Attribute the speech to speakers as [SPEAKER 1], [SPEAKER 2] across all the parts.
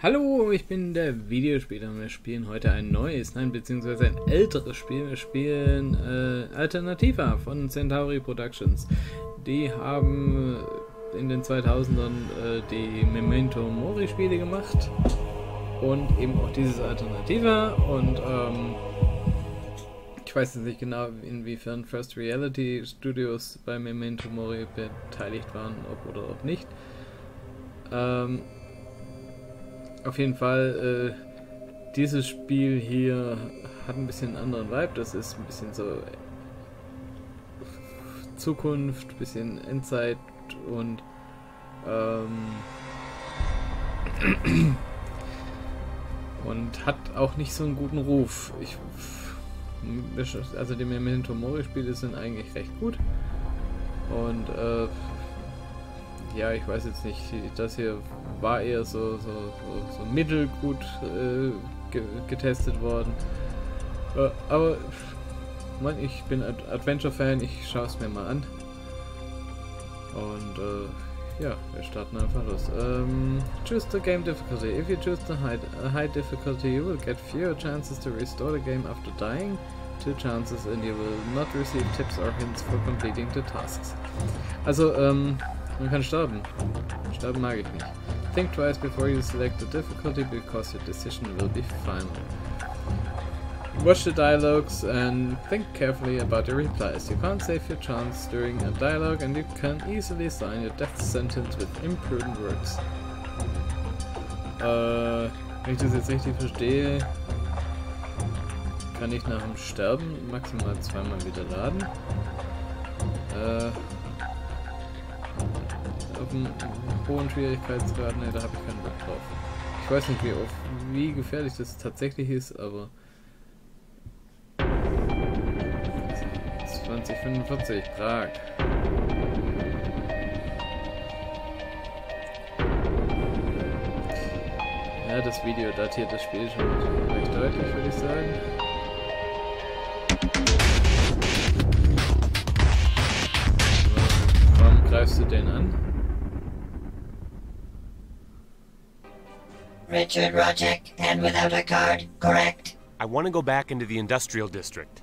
[SPEAKER 1] Hallo, ich bin der Videospieler und wir spielen heute ein neues, beziehungsweise ein älteres Spiel. Wir spielen AlternativA von Centauri Productions. Die haben in den 2000ern die Memento Mori Spiele gemacht und eben auch dieses AlternativA und ich weiß jetzt nicht genau, inwiefern First Reality Studios bei Memento Mori beteiligt waren, ob oder ob nicht. Auf jeden Fall, dieses Spiel hier hat ein bisschen einen anderen Vibe. Das ist ein bisschen so Zukunft, ein bisschen Endzeit und und hat auch nicht so einen guten Ruf. Also die Memento Mori Spiele sind eigentlich recht gut und ja, ich weiß jetzt nicht, das hier war eher so mittelgut getestet worden. Aber Mann, ich bin Adventure-Fan, ich schaue es mir mal an. Und ja, wir starten einfach los. Choose the game difficulty. If you choose the high difficulty, you will get fewer chances to restore the game after dying. 2 chances and you will not receive tips or hints for completing the tasks. Also, man kann sterben. Sterben mag ich nicht. Think twice before you select the difficulty because your decision will be final. Watch the dialogues and think carefully about your replies. You can't save your chance during a dialogue and you can easily sign your death sentence with imprudent words. Wenn ich das jetzt richtig verstehe, kann ich nach dem Sterben maximal 2-mal wieder laden. Auf einem hohen Schwierigkeitsgrad, ne, da habe ich keinen Bock drauf. Ich weiß nicht, wie gefährlich das tatsächlich ist, aber 2045, Prag. Ja, das Video datiert das Spiel schon recht deutlich, würde ich sagen. Warum greifst du den an?
[SPEAKER 2] Richard Rojek, and without a card, correct?
[SPEAKER 3] I want to go back into the industrial district.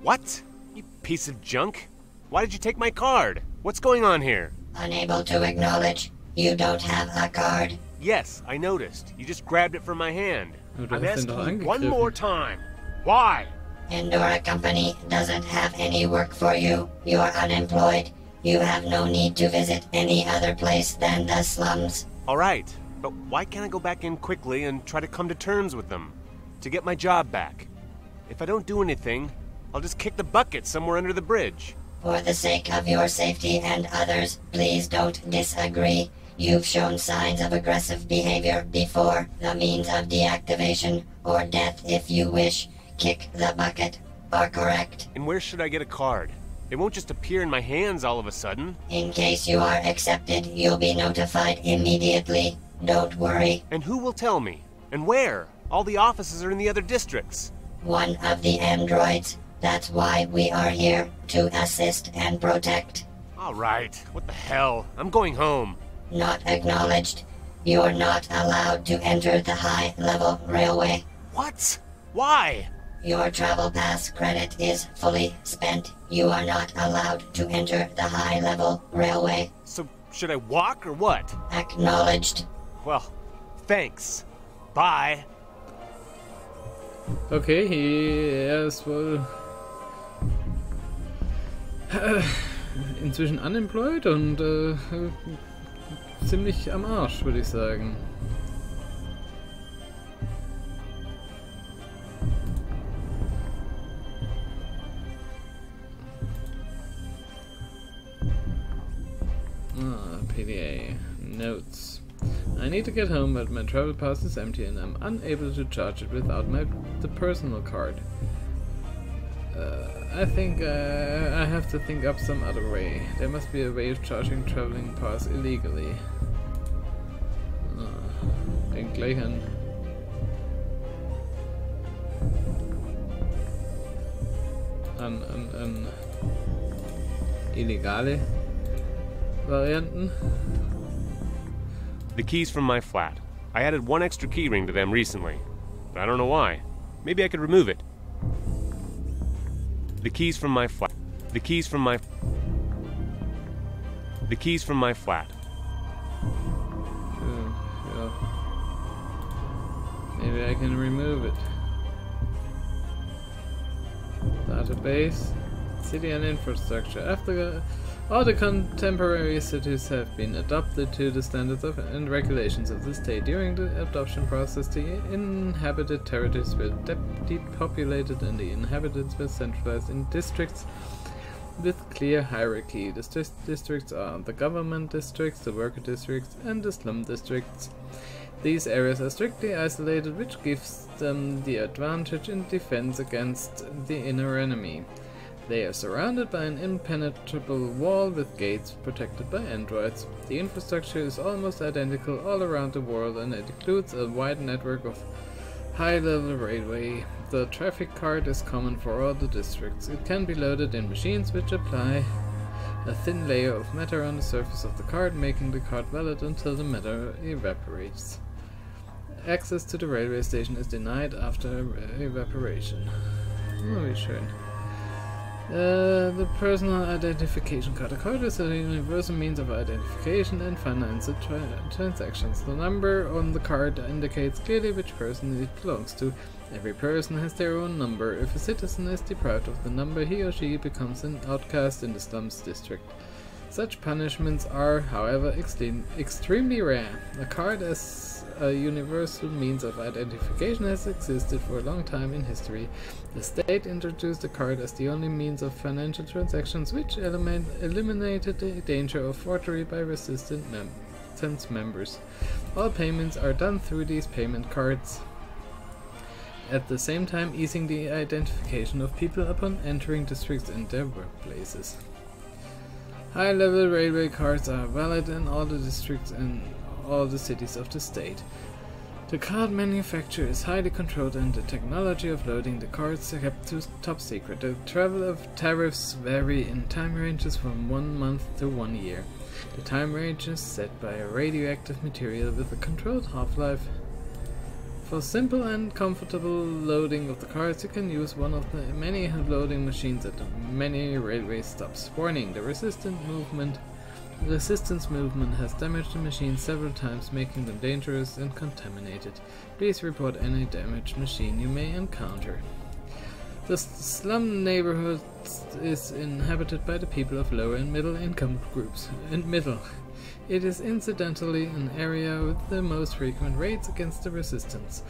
[SPEAKER 3] What? You piece of junk? Why did you take my card? What's going on here?
[SPEAKER 2] Unable to acknowledge, you don't have a card.
[SPEAKER 3] Yes, I noticed. You just grabbed it from my hand. I'm
[SPEAKER 1] hast ihn doch
[SPEAKER 3] asking you one more time. Why?
[SPEAKER 2] Endora Company doesn't have any work for you. You're unemployed. You have no need to visit any other place than the slums.
[SPEAKER 3] All right, but why can't I go back in quickly and try to come to terms with them? To get my job back. If I don't do anything, I'll just kick the bucket somewhere under the bridge.
[SPEAKER 2] For the sake of your safety and others, please don't disagree. You've shown signs of aggressive behavior before. The means of deactivation, or death if you wish, kick the bucket, are correct.
[SPEAKER 3] And where should I get a card? It won't just appear in my hands all of a sudden.
[SPEAKER 2] In case you are accepted, you'll be notified immediately. Don't worry.
[SPEAKER 3] And who will tell me? And where? All the offices are in the other districts.
[SPEAKER 2] One of the androids. That's why we are here, to assist and protect.
[SPEAKER 3] All right, what the hell? I'm going home.
[SPEAKER 2] Not acknowledged. You're not allowed to enter the high-level railway.
[SPEAKER 3] What? Why?
[SPEAKER 2] Your travel pass credit is fully spent. You are not allowed to enter the high-level railway.
[SPEAKER 3] So, should I walk or what?
[SPEAKER 2] Acknowledged.
[SPEAKER 3] Well, thanks. Bye.
[SPEAKER 1] Okay, er ist wohl inzwischen unemployed und ziemlich am Arsch, würde ich sagen. PDA. Notes. I need to get home, but my travel pass is empty and I'm unable to charge it without the personal card. I think I have to think up some other way. There must be a way of charging traveling pass illegally. Fängt gleich an. Illegale Varianten.
[SPEAKER 3] The key's from my flat. I added one extra keyring to them recently, but I don't know why. Maybe I could remove it. The keys from my flat. The keys from my flat.
[SPEAKER 1] Yeah. Maybe I can remove it. Database, city and infrastructure. After all the contemporary cities have been adopted to the standards and regulations of the state. During the adoption process, the inhabited territories were depopulated and the inhabitants were centralized in districts with clear hierarchy. The districts are the government districts, the worker districts, and the slum districts. These areas are strictly isolated, which gives them the advantage in defense against the inner enemy. They are surrounded by an impenetrable wall with gates protected by androids. The infrastructure is almost identical all around the world, and it includes a wide network of high-level railway. The traffic card is common for all the districts. It can be loaded in machines which apply a thin layer of matter on the surface of the card, making the card valid until the matter evaporates. Access to the railway station is denied after evaporation. Oh, wie schön. The personal identification card. A card is a universal means of identification and financial transactions. The number on the card indicates clearly which person it belongs to. Every person has their own number. If a citizen is deprived of the number, he or she becomes an outcast in the slums district. Such punishments are, however, extremely rare. A card as a universal means of identification has existed for a long time in history. The state introduced the card as the only means of financial transactions, which eliminated the danger of forgery by resistance members. All payments are done through these payment cards, at the same time easing the identification of people upon entering districts and their workplaces. High-level railway cards are valid in all the districts and all the cities of the state. The card manufacturer is highly controlled and the technology of loading the cards is kept top secret. The travel of tariffs vary in time ranges from 1 month to 1 year. The time range is set by a radioactive material with a controlled half-life. For simple and comfortable loading of the cards, you can use one of the many loading machines at many railway stops. Warning: the resistance movement has damaged the machine several times, making them dangerous and contaminated. Please report any damaged machine you may encounter. The slum neighborhood is inhabited by the people of lower and middle income groups. It is incidentally an area with the most frequent raids against the resistance.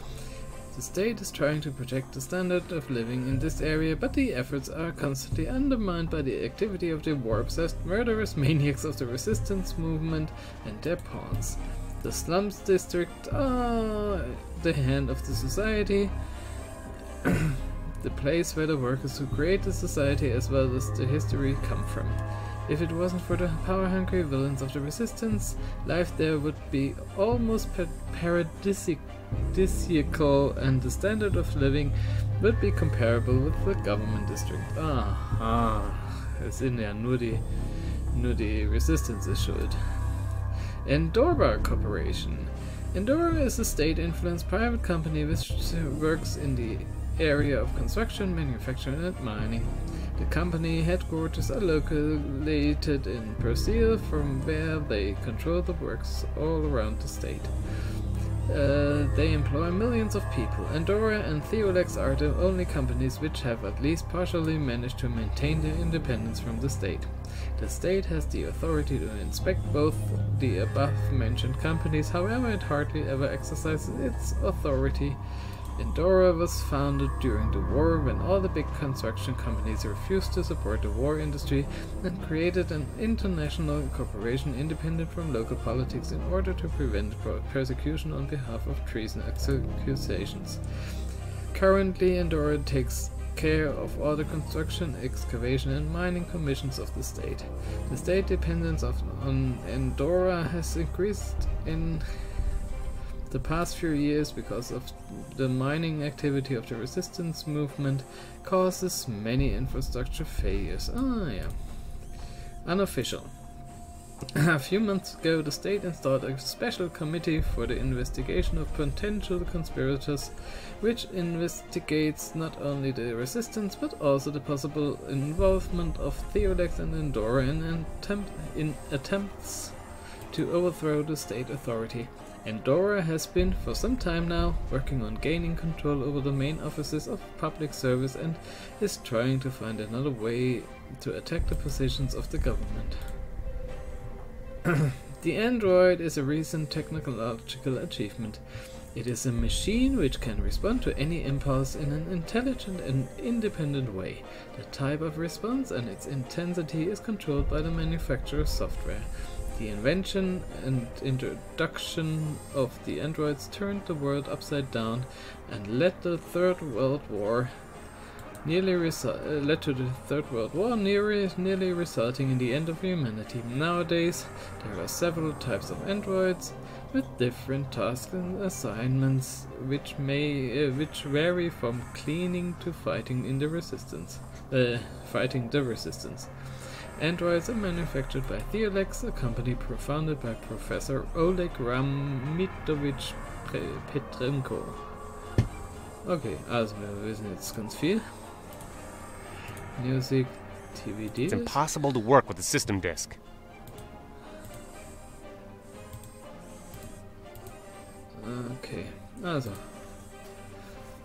[SPEAKER 1] The state is trying to protect the standard of living in this area, but the efforts are constantly undermined by the activity of the war-obsessed murderous maniacs of the resistance movement and their pawns. The slums district are the hand of the society, the place where the workers who create the society as well as the history come from. If it wasn't for the power-hungry villains of the resistance, life there would be almost paradisiacal and the standard of living would be comparable with the government district. Es sind ja nur die Resistance ist schuld. Andorra Corporation. Andorra is a state-influenced private company which works in the area of construction, manufacturing and mining. The company headquarters are located in Brazil, from where they control the works all around the state. They employ millions of people. Andorra and Theolex are the only companies which have at least partially managed to maintain their independence from the state. The state has the authority to inspect both the above-mentioned companies, however it hardly ever exercises its authority. Andorra was founded during the war when all the big construction companies refused to support the war industry and created an international corporation independent from local politics in order to prevent persecution on behalf of treason accusations. Currently, Andorra takes care of all the construction, excavation and mining commissions of the state. The state dependence on Andorra has increased in the past few years because of the mining activity of the resistance movement causes many infrastructure failures. Unofficial. A few months ago, the state installed a special committee for the investigation of potential conspirators, which investigates not only the resistance but also the possible involvement of Theodex and Endora in attempts to overthrow the state authority. Endora has been, for some time now, working on gaining control over the main offices of public service and is trying to find another way to attack the positions of the government. The android is a recent technological achievement. It is a machine which can respond to any impulse in an intelligent and independent way. The type of response and its intensity is controlled by the manufacturer's software. The invention and introduction of the androids turned the world upside down and led to the Third World War, nearly resulting in the end of humanity. Nowadays, there are several types of androids with different tasks and assignments, which vary from cleaning to fighting the resistance. Androids are manufactured by Theodex, a company founded by Professor Oleg Ramitovich Petrenko. Okay, also wir wissen jetzt ganz viel. Music, TVD.
[SPEAKER 3] It's impossible to work with the system disk.
[SPEAKER 1] Okay, also.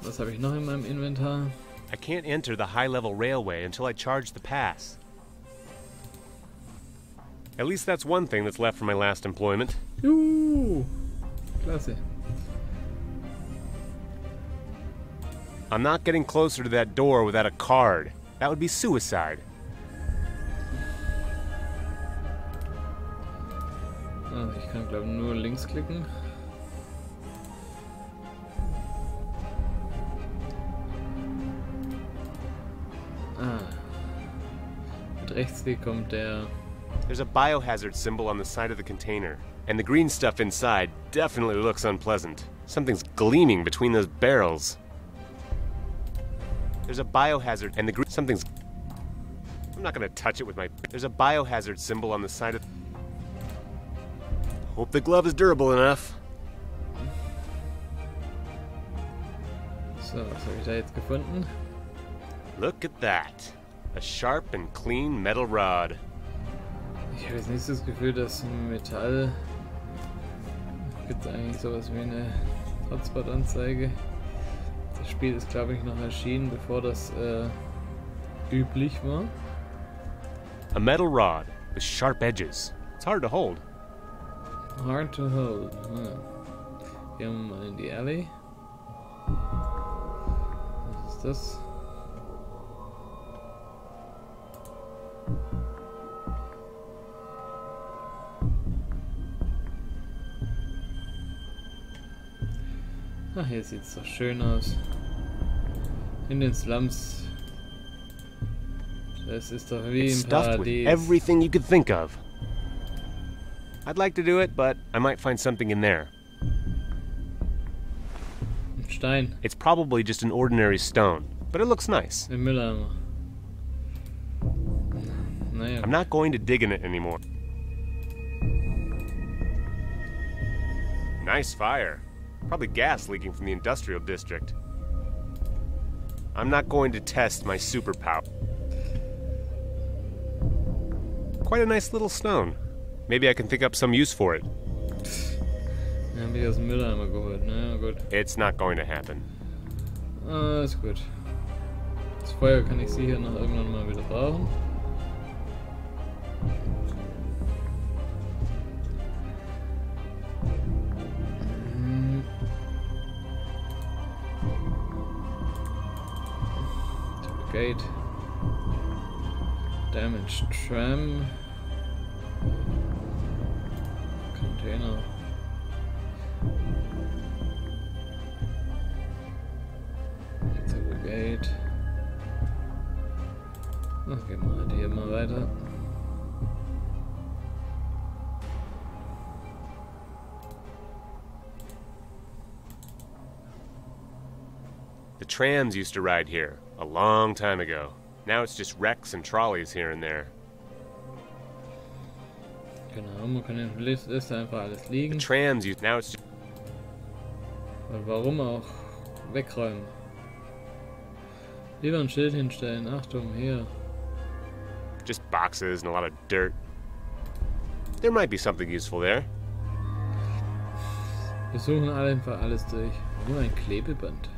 [SPEAKER 1] Was habe ich noch in meinem Inventar?
[SPEAKER 3] I can't enter the high-level railway until I charge the pass. At least that's one thing that's left from my last employment.
[SPEAKER 1] Klasse.
[SPEAKER 3] I'm not getting closer to that door without a card. That would be suicide.
[SPEAKER 1] Ah, ich kann glaube nur links klicken. Ah. Mit Rechtsklick kommt der.
[SPEAKER 3] There's a biohazard symbol on the side of the container, and the green stuff inside definitely looks unpleasant. Something's gleaming between those barrels. There's a biohazard, and something's... I'm not gonna touch it with my... There's a biohazard symbol on the side of... Hope the glove is durable enough.
[SPEAKER 1] So, was habe ich da jetzt gefunden?
[SPEAKER 3] Look at that. A sharp and clean metal rod.
[SPEAKER 1] Ich habe jetzt nicht das Gefühl, dass Metall... Gibt es eigentlich sowas wie eine Hotspot-Anzeige? Das Spiel ist, glaube ich, noch erschienen, bevor das üblich war.
[SPEAKER 3] A metal rod with sharp edges. It's hard to hold.
[SPEAKER 1] Hard to hold. Gehen wir mal in die Alley. Was ist das? Ach, hier sieht's doch schön aus. In den Slums. Das ist doch wie
[SPEAKER 3] It's
[SPEAKER 1] im
[SPEAKER 3] stuffed with
[SPEAKER 1] Paradies.
[SPEAKER 3] everything you could think of. I'd like to do it, but I might find something in there.
[SPEAKER 1] Ein Stein.
[SPEAKER 3] It's probably just an ordinary stone, but it looks nice.
[SPEAKER 1] Ein Mülleimer. Naja.
[SPEAKER 3] I'm not going to dig in it anymore. Nice fire. Probably gas leaking from the industrial district. I'm not going to test my superpower. Quite a nice little stone. Maybe I can think up some use for it.
[SPEAKER 1] Den hab ich aus dem Mülleimer geholt. Naja, gut.
[SPEAKER 3] It's not going to happen.
[SPEAKER 1] Ah, ist gut. Das Feuer kann ich sicher noch irgendwann mal wieder brauchen. Gate. Damaged tram. Container. To the gate. Ach, gehen wir halt hier mal weiter.
[SPEAKER 3] The trams used to ride here a long time ago. Now it's just wrecks and trolleys here and there.
[SPEAKER 1] Genau, man kann in der Liste einfach alles
[SPEAKER 3] The
[SPEAKER 1] liegen.
[SPEAKER 3] trams you now it's
[SPEAKER 1] Und warum auch wegräumen? Lieber ein Schild hinstellen. Achtung, hier.
[SPEAKER 3] just boxes and a lot of dirt. There might be something useful there.
[SPEAKER 1] Wir suchen einfach alles durch. Nur ein Klebeband.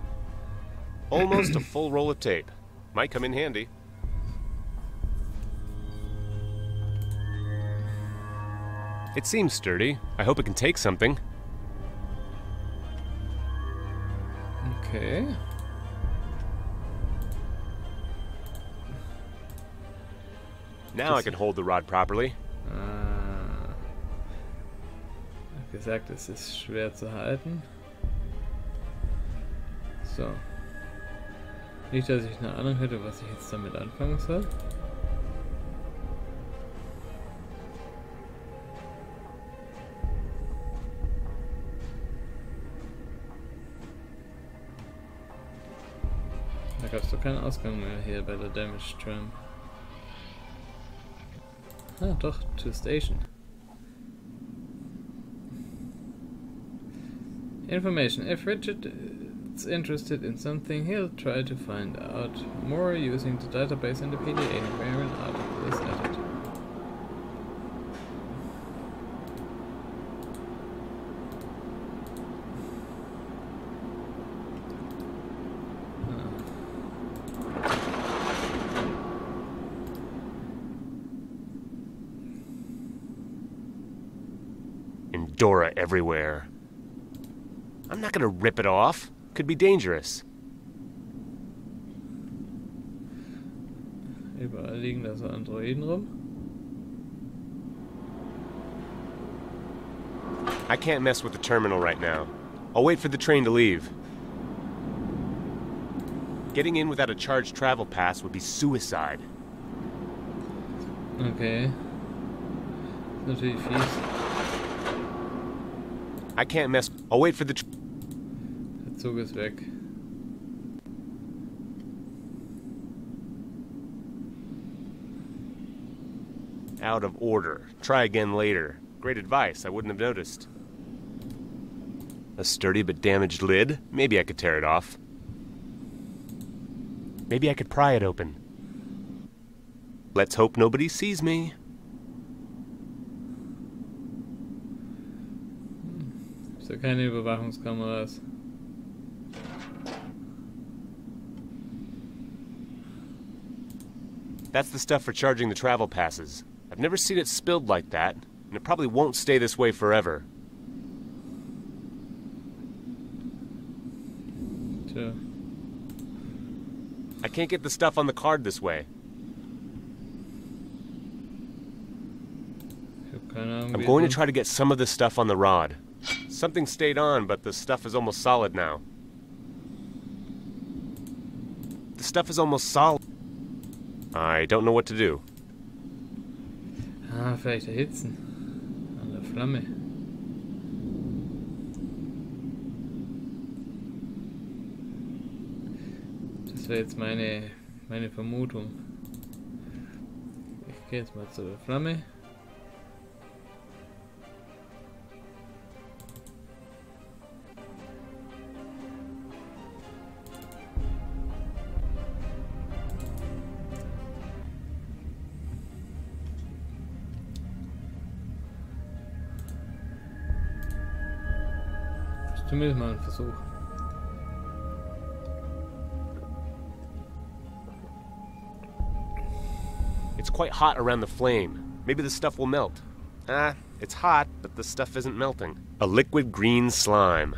[SPEAKER 3] Almost a full roll of tape. Might come in handy. It seems sturdy. I hope it can take something.
[SPEAKER 1] Okay.
[SPEAKER 3] Now I can hold the rod properly.
[SPEAKER 1] Ah. Ich hab gesagt, es ist schwer zu halten. So. Nicht, dass ich eine Ahnung hätte, was ich jetzt damit anfangen soll. Da gab es doch keinen Ausgang mehr hier bei der Damaged Tram. Ah, doch, to station. Information. If Richard is interested in something, he'll try to find out more using the database in the PDA where an article is added.
[SPEAKER 3] Dora everywhere. I'm not gonna rip it off. Could be dangerous.
[SPEAKER 1] Überall liegen da so Androiden rum.
[SPEAKER 3] I can't mess with the terminal right now. I'll wait for the train to leave. Getting in without a charged travel pass would be suicide.
[SPEAKER 1] Okay. Ist natürlich fies.
[SPEAKER 3] I can't mess. I'll wait for the.
[SPEAKER 1] Der Zug ist weg.
[SPEAKER 3] Out of order. Try again later. Great advice. I wouldn't have noticed. A sturdy but damaged lid? Maybe I could tear it off. Maybe I could pry it open. Let's hope nobody sees me.
[SPEAKER 1] Ist ja keine Überwachungskameras.
[SPEAKER 3] That's the stuff for charging the travel passes. I've never seen it spilled like that, and it probably won't stay this way forever.
[SPEAKER 1] Tja.
[SPEAKER 3] I can't get the stuff on the card this way.
[SPEAKER 1] Ich hab keine Ahnung,
[SPEAKER 3] I'm
[SPEAKER 1] wie
[SPEAKER 3] going to
[SPEAKER 1] es
[SPEAKER 3] try to get some of this stuff on the rod. Something stayed on, but the stuff is almost solid now. The stuff is almost solid. I don't know what to do.
[SPEAKER 1] Ah, vielleicht erhitzen. An der Flamme. Das wäre jetzt meine Vermutung. Ich gehe jetzt mal zu der Flamme. Zumindest mal ein Versuch.
[SPEAKER 3] It's quite hot around the flame. Maybe the stuff will melt. Ah, it's hot, but the stuff isn't melting. A liquid green slime.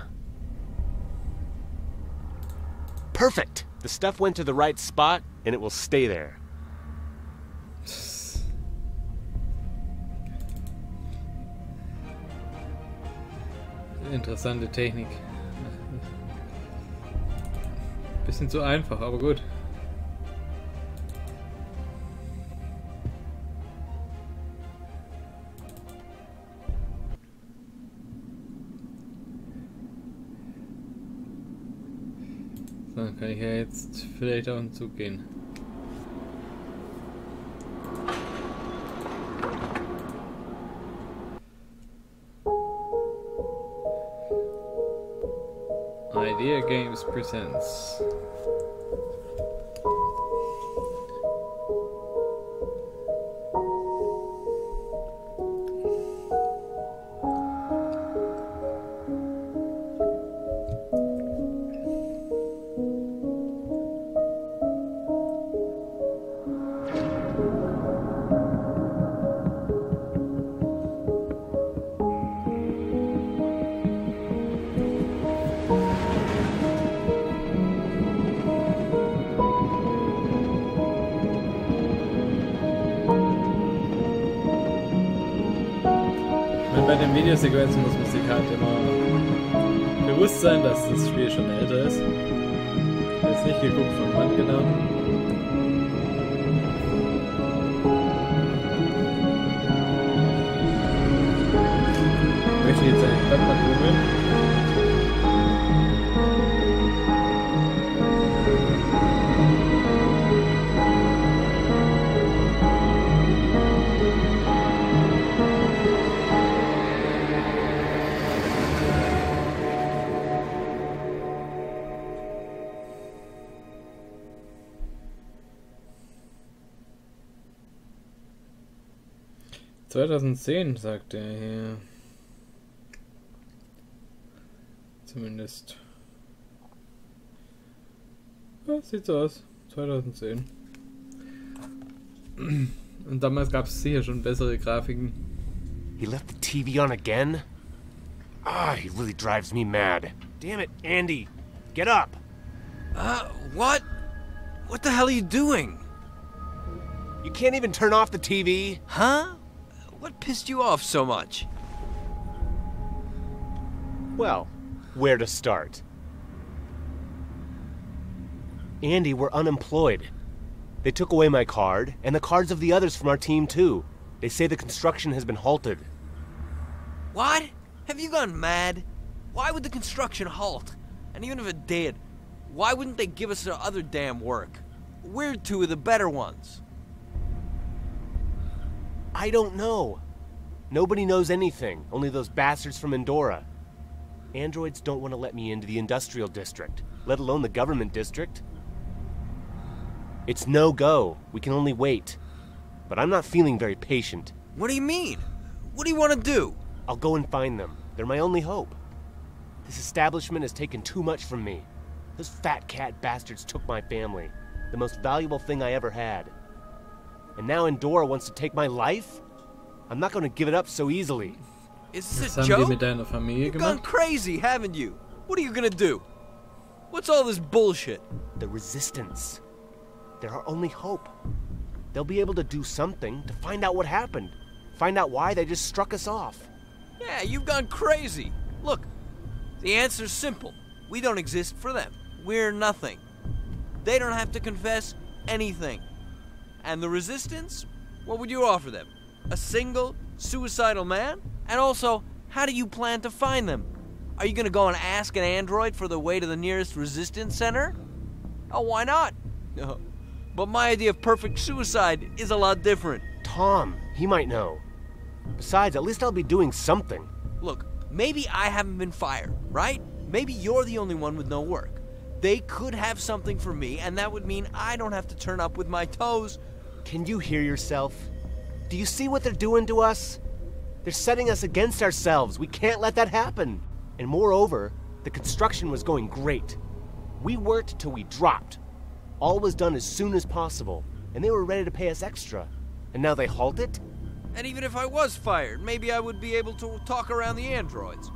[SPEAKER 3] Perfect! The stuff went to the right spot, and it will stay there.
[SPEAKER 1] Interessante Technik. Bisschen zu einfach, aber gut. So, dann kann ich ja jetzt vielleicht auf den Zug gehen. Idea Games presents. Bei den Videosequenzen muss man sich halt immer bewusst sein, dass das Spiel schon älter ist. Ich habe jetzt nicht geguckt, von wann genau. Ich möchte jetzt eigentlich gerade mal googeln. ...2010, sagt er hier. Zumindest. Ja, sieht so aus. 2010. Und damals gab es sicher schon bessere Grafiken.
[SPEAKER 3] He left the TV on again? Ah, he really drives me mad. Damn it, Andy. Get up.
[SPEAKER 4] What? What the hell are you doing?
[SPEAKER 3] You can't even turn off the TV?
[SPEAKER 4] Huh? What pissed you off so much?
[SPEAKER 3] Well, where to start? Andy, we're unemployed. They took away my card, and the cards of the others from our team too. They say the construction has been halted.
[SPEAKER 4] What? Have you gone mad? Why would the construction halt? And even if it did, why wouldn't they give us our other damn work? We're two of the better ones.
[SPEAKER 3] I don't know. Nobody knows anything, only those bastards from Endora. Androids don't want to let me into the industrial district, let alone the government district. It's no go. We can only wait. But I'm not feeling very patient.
[SPEAKER 4] What do you mean? What do you want to do?
[SPEAKER 3] I'll go and find them. They're my only hope. This establishment has taken too much from me. Those fat cat bastards took my family, the most valuable thing I ever had. And now Endora wants to take my life? I'm not going to give it up so easily.
[SPEAKER 4] Is this
[SPEAKER 1] Was
[SPEAKER 4] a
[SPEAKER 1] haben die
[SPEAKER 4] joke?
[SPEAKER 1] mit deiner Familie
[SPEAKER 4] You've gone
[SPEAKER 1] gemacht?
[SPEAKER 4] crazy, haven't you? What are you gonna do? What's all this bullshit?
[SPEAKER 3] The resistance. They're our only hope. They'll be able to do something to find out what happened. Find out why they just struck us off.
[SPEAKER 4] Yeah, you've gone crazy. Look, the answer's simple. We don't exist for them. We're nothing. They don't have to confess anything. And the resistance? What would you offer them? A single, suicidal man? And also, how do you plan to find them? Are you gonna go and ask an android for the way to the nearest resistance center? Oh, why not? No. But my idea of perfect suicide is a lot different.
[SPEAKER 3] Tom, he might know. Besides, at least I'll be doing something.
[SPEAKER 4] Look, maybe I haven't been fired, right? Maybe you're the only one with no work. They could have something for me, and that would mean I don't have to turn up with my toes.
[SPEAKER 3] Can you hear yourself? Do you see what they're doing to us? They're setting us against ourselves. We can't let that happen. And moreover, the construction was going great. We worked till we dropped. All was done as soon as possible, and they were ready to pay us extra. And now they halt it?
[SPEAKER 4] And even if I was fired, maybe I would be able to talk around the androids.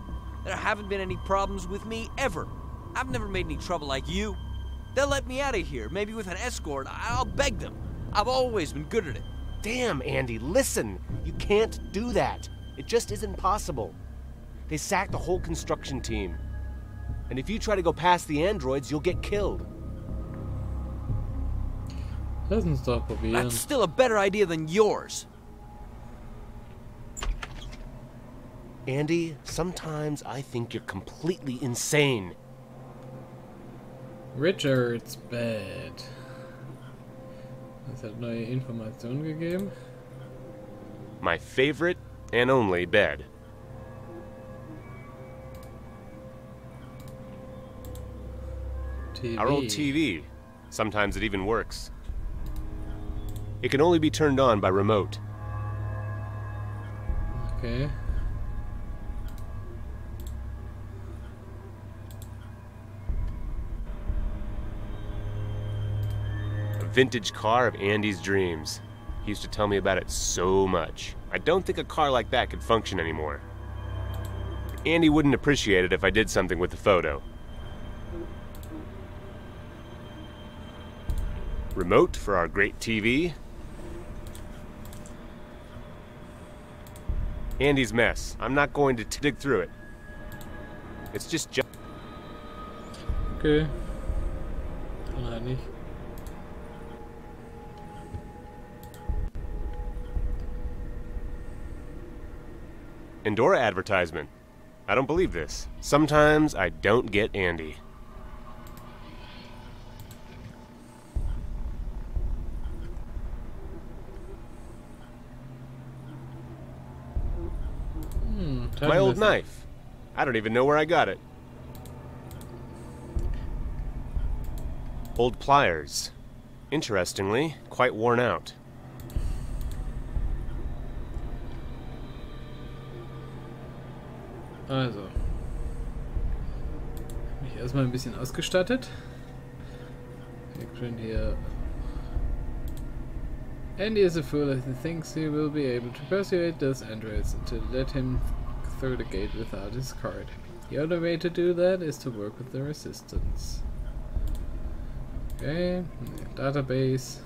[SPEAKER 4] There haven't been any problems with me ever. I've never made any trouble like you. They'll let me out of here, maybe with an escort. I'll beg them. I've always been good at it.
[SPEAKER 3] Damn, Andy, listen. You can't do that. It just isn't possible. They sacked the whole construction team. And if you try to go past the androids, you'll get killed.
[SPEAKER 1] Lass uns doch probieren.
[SPEAKER 4] That's still a better idea than yours.
[SPEAKER 3] Andy, sometimes I think you're completely insane.
[SPEAKER 1] Richard's Bed. Es hat neue Informationen gegeben.
[SPEAKER 3] My favorite and only bed.
[SPEAKER 1] TV.
[SPEAKER 3] Our old TV. Sometimes it even works. It can only be turned on by remote.
[SPEAKER 1] Okay.
[SPEAKER 3] A vintage car of Andy's dreams. He used to tell me about it so much. I don't think a car like that could function anymore. Andy wouldn't appreciate it if I did something with the photo. Remote for our great TV. Andy's mess. I'm not going to dig through it. It's just
[SPEAKER 1] Okay. Nein, nicht.
[SPEAKER 3] Endora advertisement. I don't believe this. Sometimes I don't get Andy. My old knife. I don't even know where I got it. Old pliers. Interestingly, quite worn out.
[SPEAKER 1] Also. Mich erstmal ein bisschen ausgestattet. Wir können hier. Andy is a fool as he thinks he will be able to persuade those androids to let him through the gate without his card. The other way to do that is to work with the resistance. Okay, database.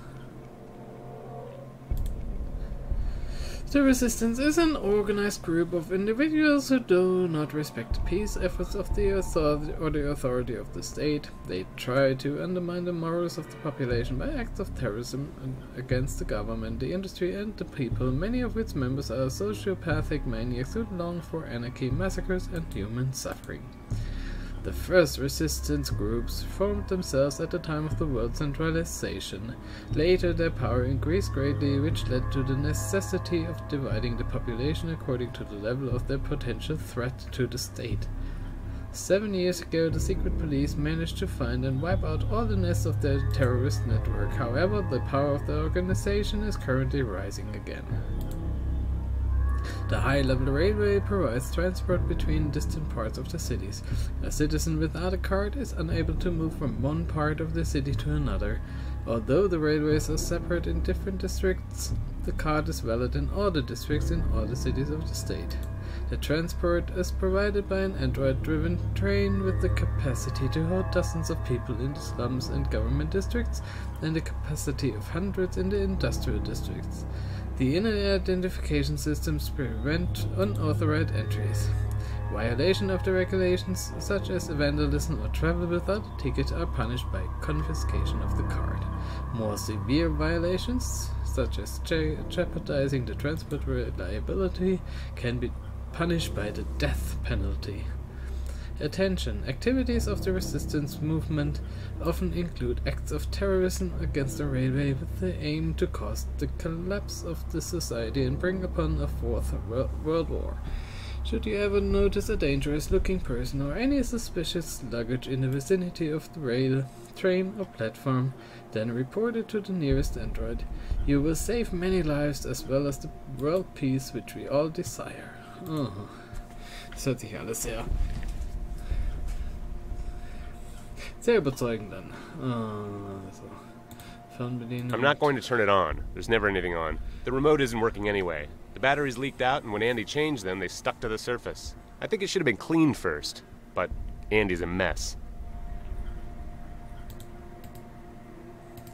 [SPEAKER 1] The Resistance is an organized group of individuals who do not respect the peace efforts of the authority or the authority of the state. They try to undermine the morals of the population by acts of terrorism against the government, the industry, and the people. Many of its members are sociopathic maniacs who long for anarchy, massacres, and human suffering. The first resistance groups formed themselves at the time of the world centralization. Later their power increased greatly, which led to the necessity of dividing the population according to the level of their potential threat to the state. 7 years ago, the secret police managed to find and wipe out all the nests of their terrorist network. However, the power of the organization is currently rising again. The high-level railway provides transport between distant parts of the cities. A citizen without a card is unable to move from one part of the city to another. Although the railways are separate in different districts, the card is valid in all the districts in all the cities of the state. The transport is provided by an android-driven train with the capacity to hold dozens of people in the slums and government districts, and the capacity of hundreds in the industrial districts. The inner identification systems prevent unauthorized entries. Violation of the regulations, such as vandalism or travel without a ticket, are punished by confiscation of the card. More severe violations, such as jeopardizing the transport reliability, can be punished by the death penalty. Attention! Activities of the resistance movement often include acts of terrorism against the railway with the aim to cause the collapse of the society and bring upon a fourth world war. Should you ever notice a dangerous-looking person or any suspicious luggage in the vicinity of the rail, train, or platform, then report it to the nearest android. You will save many lives as well as the world peace which we all desire. Oh. Das hört sich alles sehr überzeugend an. Also, Fernbedienung.
[SPEAKER 3] I'm not going to turn it on. There's never anything on. The remote isn't working anyway. The batteries leaked out, and when Andy changed them, they stuck to the surface. I think it should have been cleaned first, but Andy's a mess.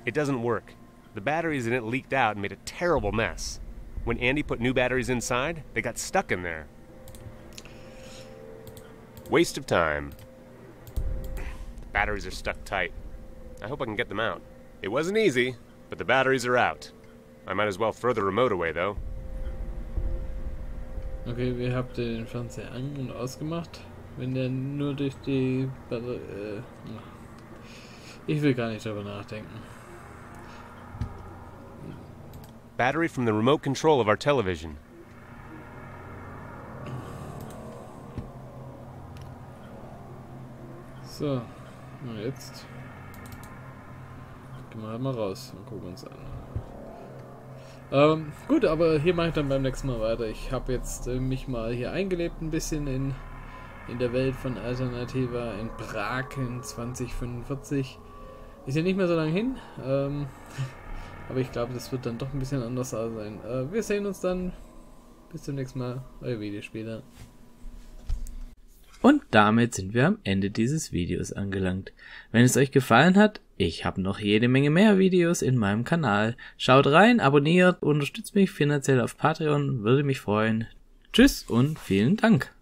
[SPEAKER 3] It doesn't work. The batteries in it leaked out and made a terrible mess. When Andy put new batteries inside, they got stuck in there. Waste of time. The batteries are stuck tight. I hope I can get them out. It wasn't easy, but the batteries are out. I might as well throw the remote away, though.
[SPEAKER 1] Okay, wir haben den Fernseher an- und ausgemacht. Wenn der nur durch die ich will gar nicht darüber nachdenken.
[SPEAKER 3] Battery from the remote control of our television.
[SPEAKER 1] So, na jetzt. Gehen wir halt mal raus und gucken uns an. Gut, aber hier mache ich dann beim nächsten Mal weiter. Ich habe jetzt mich mal hier eingelebt ein bisschen in der Welt von AlternativA in Prag in 2045. Ist ja nicht mehr so lange hin, aber ich glaube, das wird dann doch ein bisschen anders sein. Wir sehen uns dann. Bis zum nächsten Mal, euer Videospieler.
[SPEAKER 5] Und damit sind wir am Ende dieses Videos angelangt. Wenn es euch gefallen hat, ich habe noch jede Menge mehr Videos in meinem Kanal. Schaut rein, abonniert, unterstützt mich finanziell auf Patreon, würde mich freuen. Tschüss und vielen Dank.